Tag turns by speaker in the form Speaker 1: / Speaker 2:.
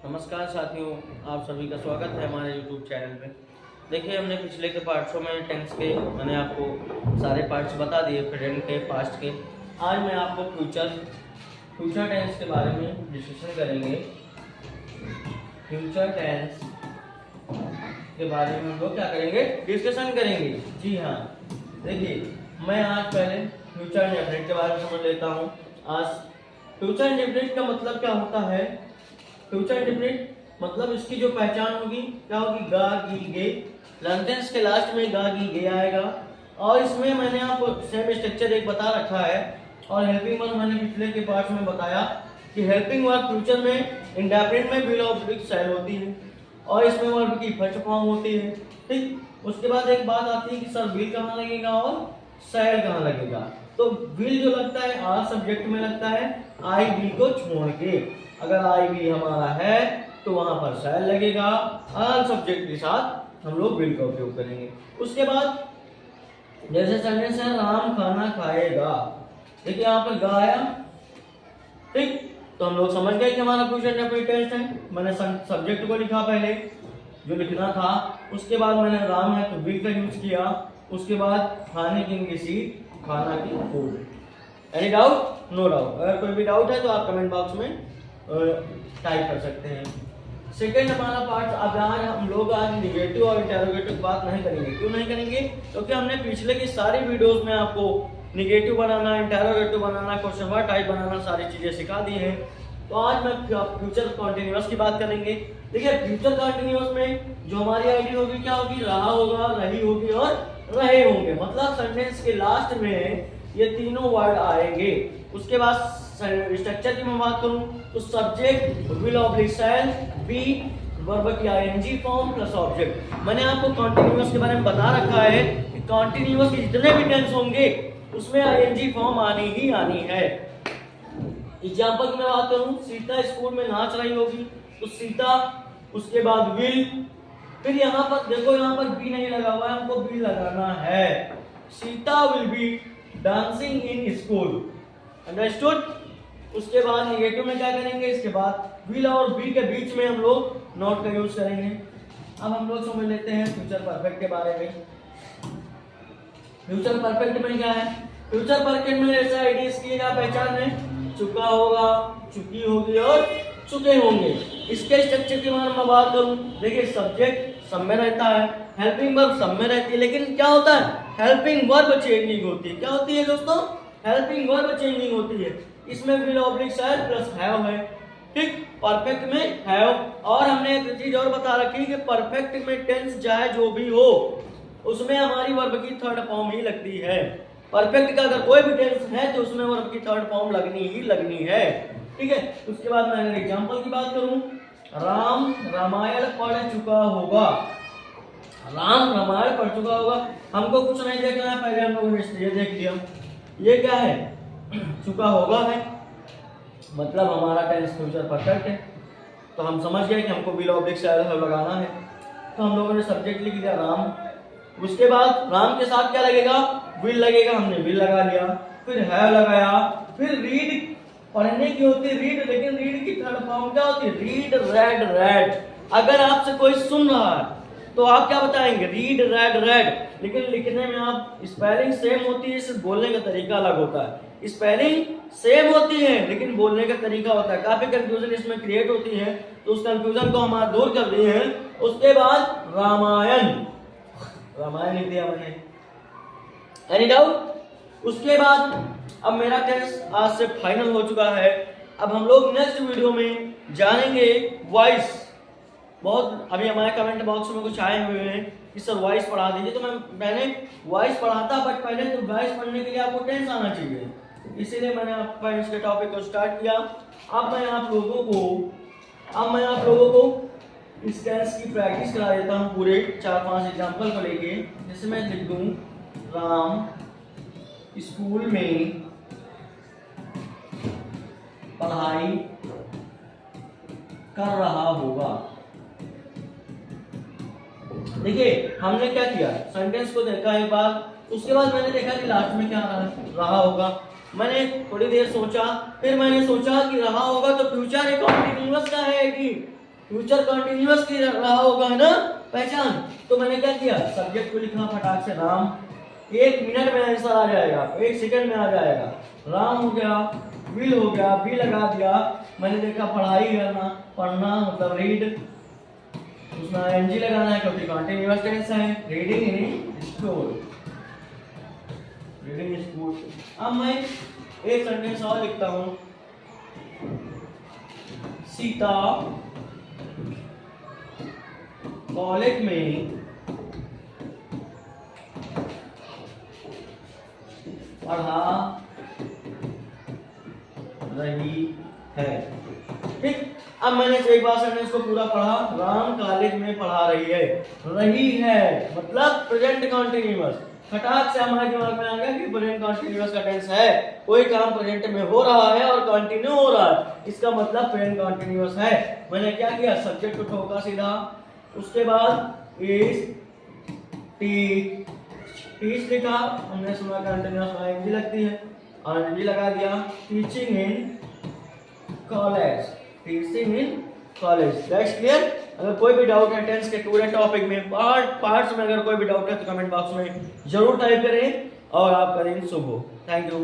Speaker 1: नमस्कार साथियों, आप सभी का स्वागत है हमारे YouTube चैनल पे। देखिए, हमने पिछले के पार्ट्सों में टेंस के मैंने आपको सारे पार्ट्स बता दिए, प्रेजेंट के, पास्ट के। आज मैं आपको फ्यूचर टेंस के बारे में डिस्कशन करेंगे। फ्यूचर टेंस के बारे में हम लोग क्या करेंगे, डिस्कशन करेंगे। जी हाँ, देखिए मैं आज पहले फ्यूचर इंडेफिनिट के बारे में समझ लेता हूँ। आज फ्यूचर इंडेफिनिट का मतलब क्या होता है। फ्यूचर इंडेफिनिट मतलब इसकी जो पहचान होगी क्या होगी, गा गी गे। सेंटेंस के लास्ट में गा गी गे आएगा। और इसमें मैंने आपको सेम स्ट्रक्चर एक बता रखा है। और हेल्पिंग वर्ब मैंने पिछले के पार्ट में बताया कि हेल्पिंग वर्ब फ्यूचर में इंडेफिनिट में विल ऑब्लिक शैल होती है और इसमें वर्ब की फर्स्ट फॉर्म होती है। ठीक, उसके बाद एक बात आती है कि सर विल कहाँ लगेगा और शैल कहाँ लगेगा। तो विल जो लगता है आर सब्जेक्ट में लगता है आई बी को छोड़ के। अगर आई बी हमारा है तो वहां पर शैल लगेगा। आर सब्जेक्ट के साथ हम लोग विल का उपयोग करेंगे। उसके बाद जैसे सेंटेंस है राम खाना खाएगा, देखिए यहाँ पर गा आया। ठीक, तो हम लोग समझ गए कि हमारा फ्यूचर इंडेफिनिट टेंस है। मैंने सब्जेक्ट को लिखा पहले जो लिखना था, उसके बाद मैंने राम है तो विल का यूज किया। उसके बाद खाने की सीट, खाना की food. Any doubt? No doubt. अगर कोई भी डाउट है तो आप कमेंट बॉक्स में टाइप कर सकते हैं। सेकेंड हमारा पार्ट, अब आज हम लोग आज निगेटिव और इंटेरोगेटिव की बात नहीं करेंगे। क्यों नहीं करेंगे? क्योंकि हमने पिछले की सारी वीडियोस में आपको निगेटिव बनाना, इंटेरोगेटिव बनाना, क्वेश्चन वर्ड टाइप बनाना सारी चीजें सिखा दी हैं। तो आज मैं फ्यूचर कॉन्टिन्यूअस की बात करेंगे। देखिए फ्यूचर कॉन्टिन्यूअस में जो हमारी आईडी होगी क्या होगी, रहा होगा, रही होगी और रहे होंगे। मतलब सेंटेंस के लास्ट में ये तीनों वर्ड आएंगे। उसके बाद स्ट्रक्चर की मैं बात करूं तो subject will oblique shall, be verb की आईएनजी फॉर्म प्लस ऑब्जेक्ट। मैंने आपको कॉन्टिन्यूअस के बारे में बता रखा है कि कॉन्टिन्यूअस के जितने भी टेंस होंगे उसमें आईएनजी फॉर्म आनी ही आनी है। एग्जांपल की मैं बात करूं, सीता स्कूल में नाच रही होगी तो सीता, उसके बाद विल, फिर यहाँ पर देखो यहाँ पर बी नहीं लगा हुआ है, हमको बी लगाना है। Sita will be dancing in school. Understood? उसके बाद निगेटिव में क्या करेंगे, इसके बाद विल और बी के बीच में हम लोग नॉट का यूज करेंगे। अब हम लोग समझ लेते हैं फ्यूचर परफेक्ट के बारे में। फ्यूचर परफेक्ट में क्या है, फ्यूचर परफेक्ट में ऐसा आइडिया की क्या पहचान है, चुका होगा, चुकी होगी और चुके होंगे। इसके स्ट्रक्चर के बारे में बात करूं, देखिए सब्जेक्ट सब में रहता है, हेल्पिंग वर्ब सब में रहती है, लेकिन क्या होता है, हेल्पिंग वर्ब चेंजिंग होती है। क्या होती है दोस्तों? हेल्पिंग वर्ब चेंजिंग होती है। इसमें will oblique shell plus have है। ठीक, परफेक्ट में हैव। और हमने एक चीज और बता रखी कि परफेक्ट में टेंस चाहे जो भी हो उसमें हमारी वर्ब की थर्ड फॉर्म ही लगती है। परफेक्ट का अगर कोई भी टेंस है तो उसमें वर्ब की थर्ड फॉर्म लगनी ही लगनी है। ठीक है, उसके बाद मैं एग्जांपल की बात करूं, राम रामायण पढ़ चुका होगा। राम रामायण पढ़ चुका होगा, हमको कुछ नहीं देखना है, पहले हम लोगों ने ये देख लिया। ये क्या है, चुका होगा है, मतलब हमारा टेंस फ्यूचर परफेक्ट है। तो हम समझ गए कि हमको विल ऑब्लिक शैल लगाना है। तो हम लोगों ने सब्जेक्ट लिख दिया राम, उसके बाद राम के साथ क्या लगेगा, विल लगेगा, हमने विल लगा लिया। फिर हैव लगाया, फिर रीड पढ़ने की होती है रीड, लेकिन रीड की थर्ड फॉर्म क्या होती है, रीड, रेड, रेड। अगर आपसे कोई सुन रहा है तो आप क्या बताएंगे, रीड, रेड, रेड। लेकिन लिखने में आप स्पेलिंग सेम होती है, सिर्फ बोलने का तरीका अलग होता है। स्पेलिंग सेम होती है लेकिन बोलने का तरीका होता है, काफी कंफ्यूजन इसमें क्रिएट होती है। तो उस कंफ्यूजन को हम दूर कर दिए हैं। उसके बाद रामायण, रामायण लिख दिया मैंने। Any doubt? उसके बाद अब मेरा टेस्ट आज से फाइनल हो चुका है। अब हम लोग नेक्स्ट वीडियो में जानेंगे वॉइस। बहुत अभी हमारे कमेंट बॉक्स में कुछ आए हुए हैं कि सर वॉइस पढ़ा दीजिए, तो मैंने वॉइस पढ़ाता, बट पहले तो वॉइस पढ़ने के लिए आपको टेंस आना चाहिए, इसीलिए मैंने आपका इसके टॉपिक को स्टार्ट किया। अब मैं आप लोगों को इस टेंस की प्रैक्टिस करा देता हूँ पूरे 4-5 एग्जाम्पल को लेके। जैसे मैं लिख दूं, राम स्कूल में पढ़ाई कर रहा होगा। देखिए हमने क्या किया, सेंटेंस को देखा एक बार, उसके बाद मैंने देखा कि लास्ट में क्या रहा होगा। मैंने थोड़ी देर सोचा, फिर मैंने सोचा कि रहा होगा तो फ्यूचर एक कॉन्टिन्यूअस का है कि फ्यूचर कंटिन्यूअस की रहा होगा है ना पहचान। तो मैंने क्या किया, सब्जेक्ट को लिखा फटाक से राम, 1 मिनट में आंसर आ जाएगा, 1 सेकंड में आ जाएगा। राम हो गया, विल हो गया, भी लगा दिया। मैंने देखा पढ़ाई करना, पढ़ना मतलब रीड, उसमें एनजी लगाना है क्योंकि कंटिन्यूअस टेंस है। Reading in school, reading school. अब मैं एक सेंटेंस और लिखता हूं, सीता कॉलेज में पढ़ा रही है। ठीक, अब मैंने एक बार सेंटेंस को पूरा पढ़ा, राम कॉलेज में पढ़ा रही है मतलब प्रेजेंट कंटिन्यूअस। फटाक से हमारे दिमाग में आ गया कि प्रेजेंट कंटिन्यूअस का टेंस है, कोई काम प्रेजेंट में हो रहा है और कंटिन्यू हो रहा है, इसका मतलब प्रेजेंट कंटिन्यूअस है। मैंने क्या किया, सब्जेक्ट को ठोका सीधा, उसके बाद इज टीच लिखा, हमने सुना कंटिन्यूअस में एनजी लगती है और एनजी लगा दिया। Teaching in college, teaching in college, that's clear. अगर कोई भी डाउट है टेंस के पूरे टॉपिक में पार्ट्स में अगर कोई भी डाउट है तो कमेंट बॉक्स में जरूर टाइप करें और आपका दिन शुभ हो। Thank you.